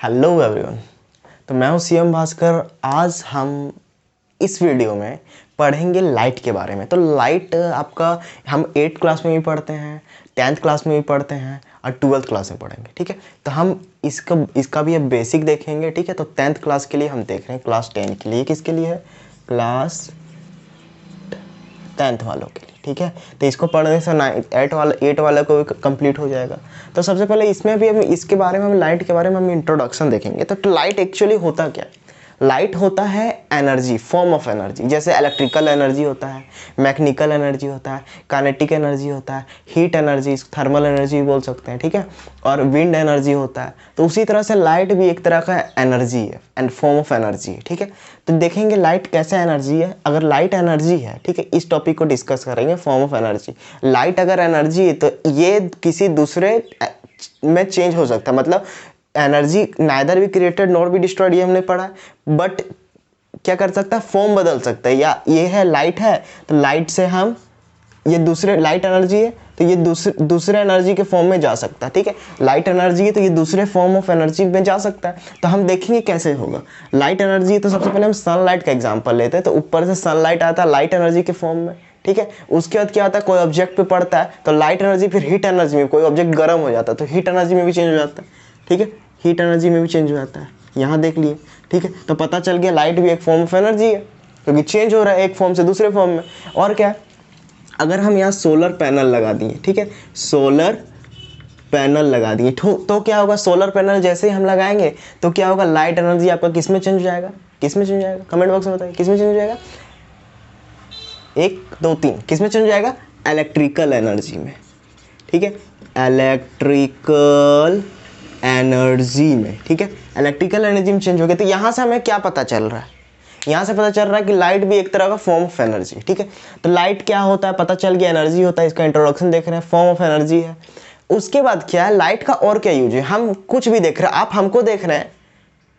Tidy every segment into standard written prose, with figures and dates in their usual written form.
Hello everyone. तो मैं हूँ सीएम भास्कर। आज हम इस वीडियो में पढ़ेंगे लाइट के बारे में। तो लाइट आपका हम 8th क्लास में भी पढ़ते हैं, 10th क्लास में भी पढ़ते हैं और 12th क्लास में पढ़ेंगे। ठीक है, तो हम इसका भी अब बेसिक देखेंगे। ठीक है, तो 10th क्लास के लिए हम देख रहे हैं, क्लास 10 के लिए। किसके लिए है? क्लास 10th वालों के लिए। ठीक है, तो इसको पढ़ने से 8 वाला को भी कंप्लीट हो जाएगा। तो सबसे पहले इसमें भी हम इसके बारे में, हम लाइट के बारे में हम इंट्रोडक्शन देखेंगे। तो लाइट एक्चुअली होता क्या है? लाइट होता है एनर्जी, फॉर्म ऑफ एनर्जी। जैसे इलेक्ट्रिकल एनर्जी होता है, मैकेनिकल एनर्जी होता है, काइनेटिक एनर्जी होता है, हीट एनर्जी, थर्मल एनर्जी बोल सकते हैं। ठीक है, और विंड एनर्जी होता है। तो उसी तरह से लाइट भी एक तरह का एनर्जी है एंड फॉर्म ऑफ एनर्जी है। ठीक है, तो देखेंगे लाइट कैसे एनर्जी है। अगर लाइट एनर्जी है, ठीक है, इस टॉपिक को डिस्कस करेंगे, फॉर्म ऑफ एनर्जी। लाइट अगर एनर्जी है तो ये किसी दूसरे में चेंज हो सकता है। मतलब एनर्जी नाइदर भी क्रिएटेड नॉर भी डिस्ट्रॉयड, ये हमने पढ़ा है। बट क्या कर सकता है? फॉर्म बदल सकता है। या ये है लाइट है, तो लाइट से हम ये दूसरे, लाइट एनर्जी है तो ये दूसरे एनर्जी के फॉर्म में जा सकता है। ठीक है, लाइट एनर्जी है तो ये दूसरे फॉर्म ऑफ एनर्जी में जा सकता है। तो हम देखेंगे कैसे होगा। लाइट एनर्जी है तो सबसे पहले हम सनलाइट का एग्जांपल लेते हैं। तो ऊपर से सनलाइट आता है लाइट एनर्जी के फॉर्म में। ठीक है, उसके बाद क्या होता है? कोई ऑब्जेक्ट पे पड़ता है तो लाइट एनर्जी, फिर हीट एनर्जी में कोई ऑब्जेक्ट गर्म हो जाता है तो हीट एनर्जी में भी चेंज हो जाता है। ठीक है, हीट एनर्जी में भी चेंज हो जाता है, यहाँ देख लिए। ठीक है, तो पता चल गया लाइट भी एक फॉर्म ऑफ एनर्जी है, क्योंकि चेंज हो रहा है एक फॉर्म से दूसरे फॉर्म में। और क्या, अगर हम यहाँ सोलर पैनल लगा दिए, ठीक है, सोलर पैनल लगा दिए तो क्या होगा? सोलर पैनल जैसे ही हम लगाएंगे तो क्या होगा? लाइट एनर्जी आपका किस में चेंज हो जाएगा? किस में चेंज हो जाएगा? कमेंट बॉक्स में बताइए, किस में चेंज हो जाएगा? 1 2 3 किस में चेंज हो जाएगा? इलेक्ट्रिकल एनर्जी में। ठीक है, इलेक्ट्रिकल एनर्जी में। ठीक है, इलेक्ट्रिकल एनर्जी में चेंज हो गया। तो यहाँ से हमें क्या पता चल रहा है? यहाँ से पता चल रहा है कि लाइट भी एक तरह का फॉर्म ऑफ एनर्जी। ठीक है, तो लाइट क्या होता है पता चल गया, एनर्जी होता है। इसका इंट्रोडक्शन देख रहे हैं, फॉर्म ऑफ एनर्जी है। उसके बाद क्या है? लाइट का और क्या यूज है? हम कुछ भी देख रहे हैं, आप हमको देख रहे हैं।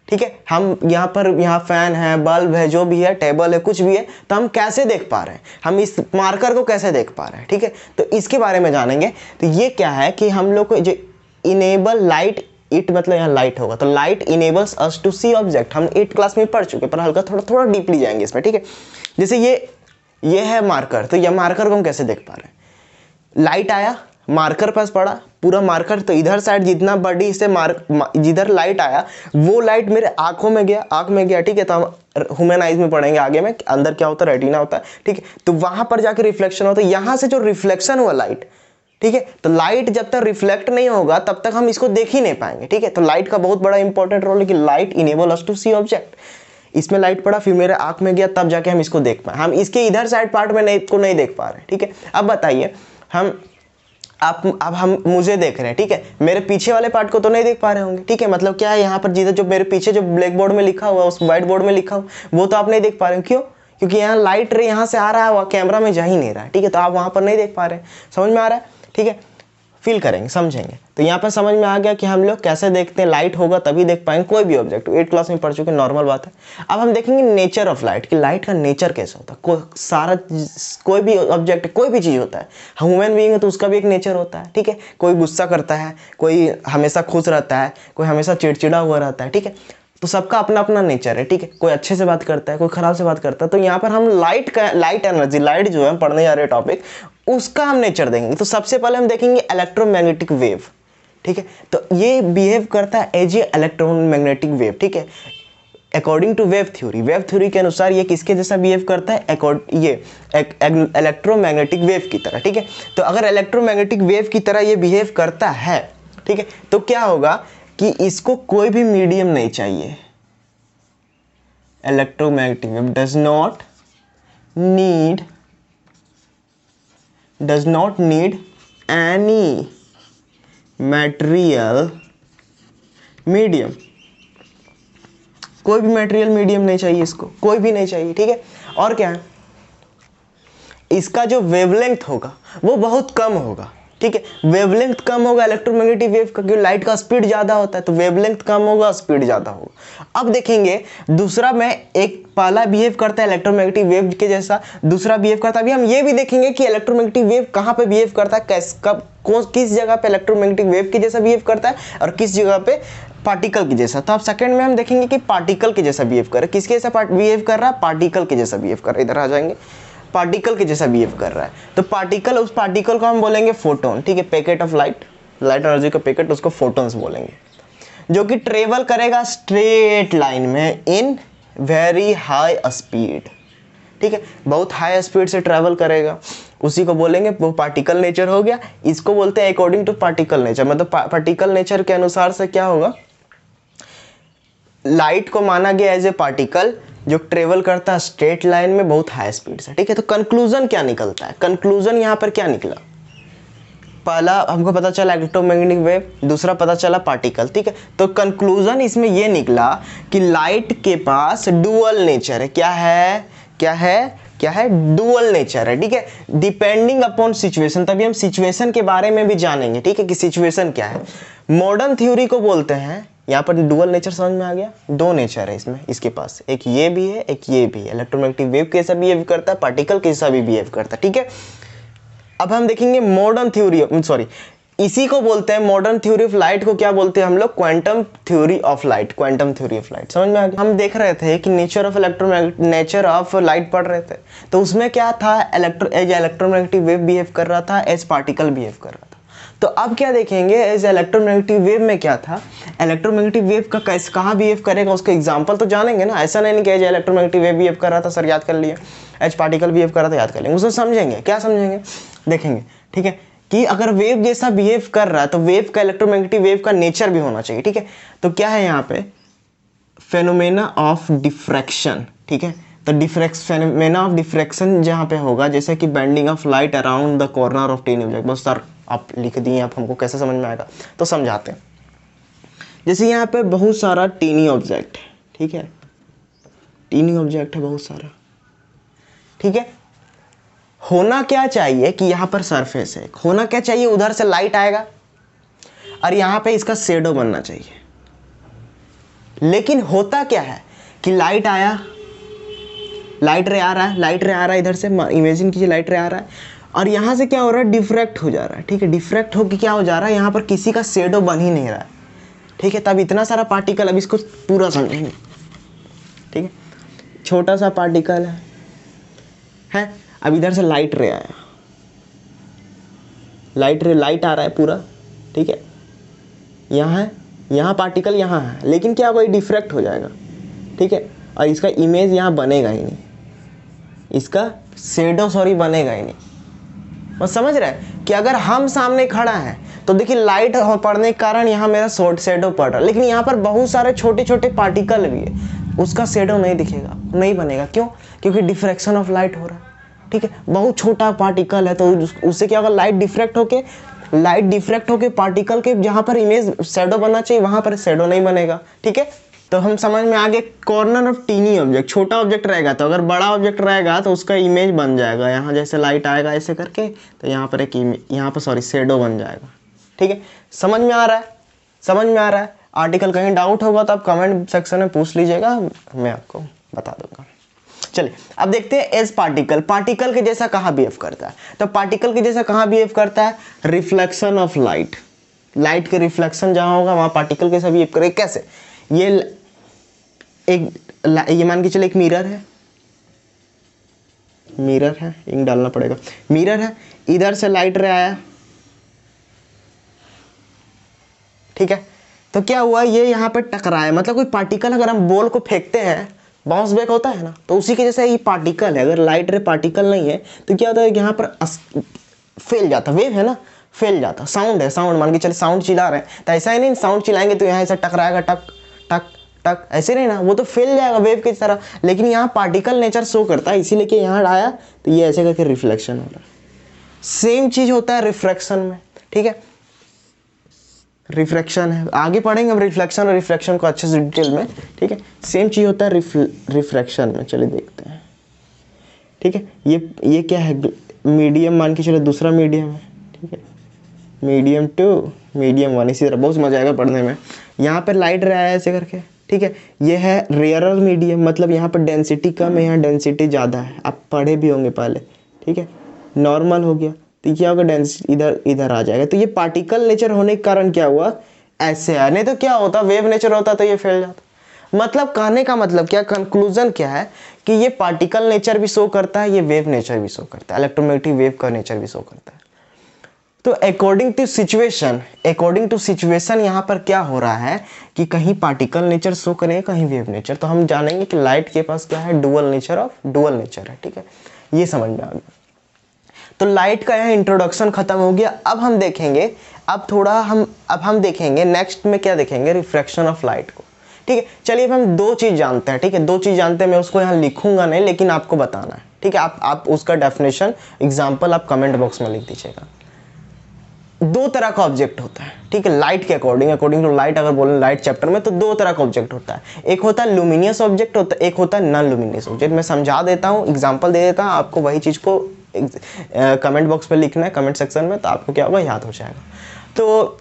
ठीक है, हम यहाँ फैन है, बल्ब है, जो भी है, टेबल है, कुछ भी है, तो हम कैसे देख पा रहे हैं? हम इस मार्कर को कैसे देख पा रहे हैं? ठीक है, तो इसके बारे में जानेंगे। तो ये क्या है कि हम लोग को जो इनेबल लाइट, इट मतलब यहाँ लाइट होगा, तो light enables us to see object. हम 8th क्लास में पढ़ चुके, पर हल्का थोड़ा डीपली जाएंगे इसमें। ठीक है, जैसे ये है मार्कर, तो ये मार्कर को हम कैसे देख पा रहे हैं? लाइट आया, मार्कर पास पड़ा, पूरा मार्कर, तो इधर साइड जितना बॉडी से जिधर लाइट आया वो लाइट मेरे आंखों में गया, आंख में गया। ठीक है, तो हम ह्यूमन आइज में पढ़ेंगे आगे में, अंदर क्या होता है? रेटिना होता है। ठीक है, तो वहां पर जाकर रिफ्लेक्शन होता है। यहाँ से जो रिफ्लेक्शन हुआ लाइट, ठीक है, तो लाइट जब तक रिफ्लेक्ट नहीं होगा तब तक हम इसको देख ही नहीं पाएंगे। ठीक है, तो लाइट का बहुत बड़ा इंपॉर्टेंट रोल है कि light enable us to see object. इसमें लाइट पड़ा, फिर मेरे आंख में गया, तब जाके हम इसको देख पाए। हम इसके इधर साइड पार्ट में नहीं देख पा रहे। ठीक है, अब बताइए, हम मुझे देख रहे हैं, ठीक है, मेरे पीछे वाले पार्ट को तो नहीं देख पा रहे होंगे। ठीक है, मतलब क्या है, यहाँ पर जिधर जो मेरे पीछे जो ब्लैक बोर्ड में लिखा हुआ, उस व्हाइट बोर्ड में लिखा हुआ, वो तो आप नहीं देख पा रहे हो। क्यों? क्योंकि यहाँ लाइट रे यहाँ से आ रहा है, वह कैमरा में जा ही नहीं रहा है। ठीक है, तो आप वहां पर नहीं देख पा रहे हैं। समझ में आ रहा है? ठीक है, फील करेंगे, समझेंगे। तो यहाँ पर समझ में आ गया कि हम लोग कैसे देखते हैं। लाइट होगा तभी देख पाएंगे कोई भी ऑब्जेक्ट। 8th क्लास में पढ़ चुके, नॉर्मल बात है। अब हम देखेंगे नेचर ऑफ लाइट, कि लाइट का नेचर कैसा होता है। कोई भी ऑब्जेक्ट, कोई भी चीज़ होता है, ह्यूमन बीइंग है तो उसका भी एक नेचर होता है। ठीक है, कोई गुस्सा करता है, कोई हमेशा खुश रहता है, कोई हमेशा चिड़चिड़ा हुआ रहता है। ठीक है, तो सबका अपना अपना नेचर है। ठीक है, कोई अच्छे से बात करता है, कोई खराब से बात करता है। तो यहाँ पर हम लाइट एनर्जी, लाइट जो है पढ़ने जा रहे टॉपिक, उसका हम नेचर देखेंगे। तो सबसे पहले हम देखेंगे इलेक्ट्रोमैग्नेटिक वेव। ठीक है, तो ये बिहेव करता है एज ए इलेक्ट्रोमैग्नेटिक वेव। ठीक है, अकॉर्डिंग टू वेव थ्योरी के अनुसार ये किसके जैसा बिहेव करता है? ये इलेक्ट्रोमैग्नेटिक वेव की तरह। ठीक है, तो अगर इलेक्ट्रोमैग्नेटिक वेव की तरह ये बिहेव करता है, ठीक है, तो क्या होगा कि इसको कोई भी मीडियम नहीं चाहिए। Electromagnetic wave does not need any material medium। कोई भी मटेरियल मीडियम नहीं चाहिए इसको, कोई भी नहीं चाहिए। ठीक है, और क्या है, इसका जो वेवलेंथ होगा वो बहुत कम होगा। ठीक है। वेवलेंथ कम होगा इलेक्ट्रोमैग्नेटिक वेव का, क्योंकि लाइट का स्पीड ज़्यादा होता है, तो वेवलेंथ कम होगा, स्पीड ज़्यादा होगा। अब देखेंगे दूसरा में, एक पहला बिहेव करता है इलेक्ट्रोमैग्नेटिक वेव के जैसा, दूसरा बिहेव करता है। अभी हम ये भी देखेंगे कि इलेक्ट्रोमैग्नेटिक वेव कहाँ पे बिहेव करता है, कब किस जगह पे इलेक्ट्रोमैग्नेटिक वेव के जैसा बिहेव करता है और किस जगह पे पार्टिकल के जैसा। तो अब सेकंड में हम देखेंगे कि पार्टिकल के जैसा बिहेव कर रहा है। किसके जैसा बिहेव कर रहा है? पार्टिकल के जैसा बिहेव कर रहा है। इधर आ जाएंगे, पार्टिकल के जैसा बिहेव कर रहा है। तो पार्टिकल, उस पार्टिकल को हम बोलेंगे फोटोन, ठीक है, packet of light, light energy का पैकेट, उसको फोटोन्स बोलेंगे, जो कि ट्रेवल करेगा स्ट्रेट लाइन में इन वेरी हाई स्पीड, ठीक है, बहुत हाई स्पीड से ट्रैवल करेगा, उसी को बोलेंगे, वो पार्टिकल नेचर हो गया। इसको बोलते हैं अकॉर्डिंग टू पार्टिकल नेचर, मतलब पार्टिकल नेचर के अनुसार से क्या होगा, लाइट को माना गया एज ए पार्टिकल जो ट्रेवल करता है स्ट्रेट लाइन में बहुत हाई स्पीड से, ठीक है। तो कंक्लूजन क्या निकलता है? कंक्लूजन यहाँ पर क्या निकला? पहला हमको पता चला इलेक्ट्रोमैग्नेटिक वेव, दूसरा पता चला पार्टिकल, ठीक है। तो कंक्लूजन इसमें यह निकला कि लाइट के पास डुअल नेचर है। क्या है? क्या है? क्या है? डुअल नेचर है, ठीक है, डिपेंडिंग अपॉन सिचुएशन। तभी हम सिचुएशन के बारे में भी जानेंगे, ठीक है, कि सिचुएशन क्या है। मॉडर्न थ्योरी को बोलते हैं, यहाँ पर डुअल नेचर समझ में आ गया, दो नेचर है इसमें, इसके पास एक ये भी है, एक ये भी है। इलेक्ट्रोमैग्नेटिक वेव कैसा बिहेव करता है, पार्टिकल कैसा भी बिहेव करता है, ठीक है। अब हम देखेंगे मॉडर्न थ्योरी, सॉरी, इसी को बोलते हैं मॉडर्न थ्योरी ऑफ लाइट को क्या बोलते हैं हम लोग? Quantum theory of light, quantum theory of light. समझ में आ गया? हम देख रहे थे कि नेचर ऑफ लाइट पढ़ रहे थे, तो उसमें क्या था, इलेक्ट्रोमैग्नेटिक वेव बिहेव कर रहा था, एज पार्टिकल बिहेव कर रहा था। तो अब क्या देखेंगे, एज इलेक्ट्रोमैग्नेटिक वेव में क्या था, इलेक्ट्रोमैग्नेटिक वेव का कैसे कहाँ बिहेव करेगा, उसका एग्जांपल तो जानेंगे ना। ऐसा नहीं कि एज इलेक्ट्रोमैग्नेटिक वेव बिहेव कर रहा था सर याद कर लिए, एज पार्टिकल बिहेव कर रहा था याद कर लेंगे, उसको समझेंगे। क्या समझेंगे? देखेंगे, ठीक है, कि अगर वेव जैसा बिहेव कर रहा है तो वेव का, इलेक्ट्रोमैग्नेटिक वेव का नेचर भी होना चाहिए, ठीक है। तो क्या है यहाँ पे, फेनोमेना ऑफ डिफ्रैक्शन, ठीक है। तो फेनोमेना ऑफ डिफ्रैक्शन जहाँ पे होगा, जैसे कि bending of light around the corner of tiny object. बस सर आप लिख दिए, आप हमको कैसे समझ में आएगा, तो समझाते हैं। जैसे यहाँ पे बहुत सारा टीनी ऑब्जेक्ट है, ठीक है, टीनी ऑब्जेक्ट है बहुत सारा, ठीक है। होना क्या चाहिए कि यहाँ पर सरफेस है, होना क्या चाहिए, उधर से लाइट आएगा और यहाँ पे इसका शेडो बनना चाहिए। लेकिन होता क्या है कि लाइट आया, लाइट रे आ रहा है, लाइट रे आ रहा है इधर से, इमेजिन कीजिए लाइट रे आ रहा है, और यहाँ से क्या हो रहा है, डिफ्रैक्ट हो जा रहा है, ठीक है। डिफ्रैक्ट होकर क्या हो जा रहा है, यहाँ पर किसी का शेडो बन ही नहीं रहा है, ठीक है। तब इतना सारा पार्टिकल, अब इसको पूरा समझेंगे, ठीक है। छोटा सा पार्टिकल है, अब इधर से लाइट रे आया, लाइट आ रहा है पूरा, ठीक है, यहाँ है, यहाँ पार्टिकल यहाँ है, लेकिन क्या होगा, डिफ्रैक्ट हो जाएगा, ठीक है, और इसका इमेज यहाँ बनेगा ही नहीं, इसका शेडो बनेगा ही नहीं। बस समझ रहे हैं कि अगर हम सामने खड़ा है तो देखिए लाइट पड़ने के कारण यहाँ मेरा शेडो पड़ रहा है, लेकिन यहाँ पर बहुत सारे छोटे छोटे पार्टिकल भी है, उसका शेडो नहीं दिखेगा, नहीं बनेगा। क्यों? क्योंकि डिफ्रैक्शन ऑफ लाइट हो रहा है, ठीक है। बहुत छोटा पार्टिकल है, तो उससे क्या होगा, लाइट डिफ्रैक्ट होके पार्टिकल के जहाँ पर इमेज शेडो बनना चाहिए वहाँ पर शेडो नहीं बनेगा, ठीक है। तो हम समझ में आ गए, कॉर्नर ऑफ टीनी ऑब्जेक्ट, छोटा ऑब्जेक्ट रहेगा, तो अगर बड़ा ऑब्जेक्ट रहेगा तो उसका इमेज बन जाएगा, यहाँ जैसे लाइट आएगा ऐसे करके, तो यहाँ पर एक यहाँ पर शेडो बन जाएगा, ठीक है। समझ में आ रहा है? समझ में आ रहा है? आर्टिकल कहीं डाउट होगा तो आप कमेंट सेक्शन में पूछ लीजिएगा, मैं आपको बता दूंगा। चलिए अब देखते हैं एज पार्टिकल, पार्टिकल के जैसा कहाँ बिहेव करता है। तो पार्टिकल के जैसा कहाँ बिहेव करता है, रिफ्लेक्शन ऑफ लाइट, लाइट के रिफ्लेक्शन जहाँ होगा वहाँ पार्टिकल के जैसा बिहेव करेगा। कैसे? ये मान के चले एक मिरर है, इंक डालना पड़ेगा, मिरर है, इधर से लाइट रे आया, ठीक है। तो क्या हुआ, ये यहाँ पे टकराया, मतलब कोई पार्टिकल, अगर हम बॉल को फेंकते हैं बाउंस बैक होता है ना, तो उसी के जैसा ये पार्टिकल है। अगर लाइट रे पार्टिकल नहीं है तो क्या होता है, यहाँ पर फैल जाता, वेव है ना, फैल जाता। साउंड है, साउंड मान के चले साउंड चिल्ला रहे हैं, तो ऐसा ही नहीं साउंड चिल्लाएंगे तो यहाँ ऐसा टकराएगा, टक टक टक, ऐसे नहीं ना, वो तो फैल जाएगा वेव की तरह। लेकिन यहाँ पार्टिकल नेचर शो करता है, इसीलिए कि यहाँ आया तो ये ऐसे करके रिफ्लेक्शन हो रहा है। सेम चीज होता है रिफ्रैक्शन में, ठीक है। रिफ्रैक्शन है, आगे पढ़ेंगे हम रिफ्लेक्शन और रिफ्रैक्शन को अच्छे से डिटेल में, ठीक है। सेम चीज होता है रिफ्रैक्शन में, चलिए देखते हैं, ठीक है। ये क्या है, मीडियम मान के चले, दूसरा मीडियम है, ठीक है। मीडियम टू मीडियम 1, इसी तरह बहुत मजा आएगा पढ़ने में। यहाँ पर लाइट रहा है ऐसे करके, ठीक है। ये है रेयरर मीडियम, मतलब यहाँ पर डेंसिटी कम है, यहाँ डेंसिटी ज़्यादा है, आप पढ़े भी होंगे पहले, ठीक है। नॉर्मल हो गया तो क्या होगा, डेंसिटी इधर इधर आ जाएगा। तो ये पार्टिकल नेचर होने के कारण क्या हुआ, ऐसे है। नहीं तो क्या होता, वेव नेचर होता तो ये फैल जाता। मतलब कहने का मतलब क्या, कंक्लूजन क्या है कि ये पार्टिकल नेचर भी शो करता है, ये वेव नेचर भी शो करता है, इलेक्ट्रोमैग्नेटिक वेव का नेचर भी शो करता है। तो अकॉर्डिंग टू सिचुएशन यहाँ पर क्या हो रहा है कि कहीं पार्टिकल नेचर शो करेगा, कहीं वेव नेचर। तो हम जानेंगे कि लाइट के पास क्या है, डुअल नेचर है, ठीक है। ये समझ में आ गया। तो लाइट का यहाँ इंट्रोडक्शन खत्म हो गया। अब हम देखेंगे, अब हम देखेंगे नेक्स्ट में क्या देखेंगे, रिफ्रैक्शन ऑफ लाइट को, ठीक है। चलिए अब हम दो चीज़ जानते हैं, ठीक है। दो चीज़ जानते हैं, मैं उसको यहाँ लिखूंगा नहीं, लेकिन आपको बताना है, ठीक है। आप उसका डेफिनेशन एग्जाम्पल आप कमेंट बॉक्स में लिख दीजिएगा। दो तरह का ऑब्जेक्ट होता है, ठीक है। लाइट के अकॉर्डिंग टू लाइट अगर बोलें लाइट चैप्टर में, तो दो तरह का ऑब्जेक्ट होता है। एक होता है लुमिनियस ऑब्जेक्ट, एक होता है नॉन लुमिनियस ऑब्जेक्ट। मैं समझा देता हूँ, एग्जांपल दे देता हूँ, आपको वही चीज़ को कमेंट बॉक्स पे लिखना है, कमेंट सेक्शन में, तो आपको क्या होगा, याद हो जाएगा। तो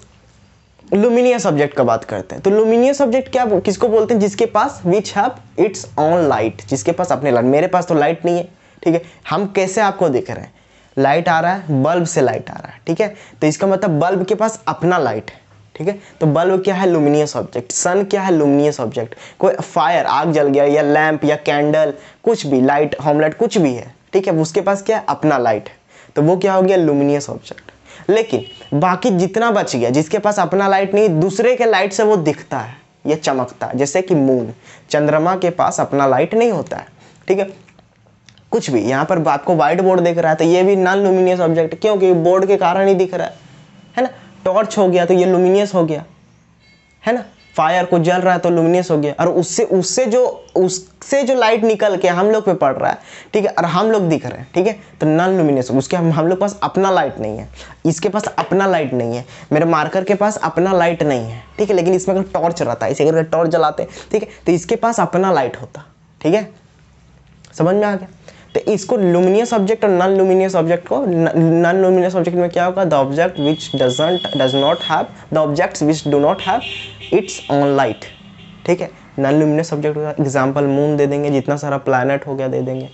लुमिनियस ऑब्जेक्ट का बात करते हैं। तो लुमिनियस ऑब्जेक्ट क्या किसको बोलते हैं, जिसके पास which have its own light, जिसके पास अपने लाइट। मेरे पास तो लाइट नहीं है, ठीक है। हम कैसे आपको दिख रहे हैं, लाइट आ रहा है, बल्ब से लाइट आ रहा है, ठीक है। तो इसका मतलब बल्ब के पास अपना लाइट है, ठीक है। तो बल्ब क्या है, लुमिनियस ऑब्जेक्ट। सन क्या है, लुमिनियस ऑब्जेक्ट। कोई फायर, आग जल गया, या लैंप या कैंडल, कुछ भी, लाइट, होम लाइट, कुछ भी है, ठीक है। उसके पास क्या है, अपना लाइट है, तो वो क्या हो गया, लुमिनियस ऑब्जेक्ट। लेकिन बाकी जितना बच गया, जिसके पास अपना लाइट नहीं, दूसरे के लाइट से वो दिखता है, ये चमकता है, जैसे कि मून, चंद्रमा के पास अपना लाइट नहीं होता है, ठीक है। कुछ भी, यहाँ पर आपको व्हाइट बोर्ड दिख रहा है, तो ये भी नॉन लुमिनियस ऑब्जेक्ट, क्योंकि बोर्ड के कारण ही दिख रहा है ना। टॉर्च हो गया तो ये लुमिनियस हो गया, है ना। फायर को जल रहा है तो लुमिनियस हो गया, और उससे जो लाइट निकल के हम लोग पे पड़ रहा है, ठीक है, और हम लोग दिख रहे हैं, ठीक है, तो नॉन लुमिनियस। उसके हम लोग पास अपना लाइट नहीं है, इसके पास अपना लाइट नहीं है, मेरे मार्कर के पास अपना लाइट नहीं है, ठीक है। लेकिन इसमें अगर टॉर्च रहता है, इसे अगर टॉर्च जलाते, ठीक है, तो इसके पास अपना लाइट होता, ठीक है। समझ में आ गया। तो इसको लुमिनियस ऑब्जेक्ट और नॉन लुमिनियस ऑब्जेक्ट को, नॉन लुमिनियस ऑब्जेक्ट में क्या होगा, the object which does not have, the objects which do not have its own light, ठीक है। नॉन लुमिनियस ऑब्जेक्ट होगा, एग्जांपल मून दे देंगे, जितना सारा प्लैनेट हो गया दे देंगे।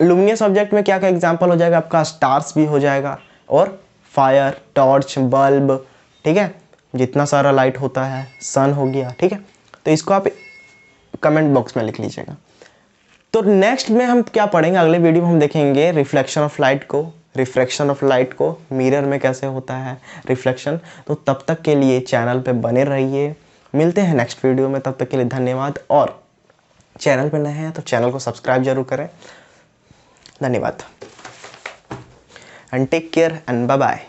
लुमिनियस ऑब्जेक्ट में क्या क्या एग्जांपल हो जाएगा, आपका स्टार्स भी हो जाएगा, और फायर, टॉर्च, बल्ब, ठीक है, जितना सारा लाइट होता है, सन हो गया, ठीक है। तो इसको आप कमेंट बॉक्स में लिख लीजिएगा। तो नेक्स्ट में हम क्या पढ़ेंगे, अगले वीडियो में हम देखेंगे रिफ्लेक्शन ऑफ लाइट को, रिफ्रैक्शन ऑफ लाइट को, मिरर में कैसे होता है रिफ्लेक्शन। तो तब तक के लिए चैनल पे बने रहिए, मिलते हैं नेक्स्ट वीडियो में, तब तक के लिए धन्यवाद। और चैनल पे नए हैं तो चैनल को सब्सक्राइब जरूर करें। धन्यवाद and take care and bye bye.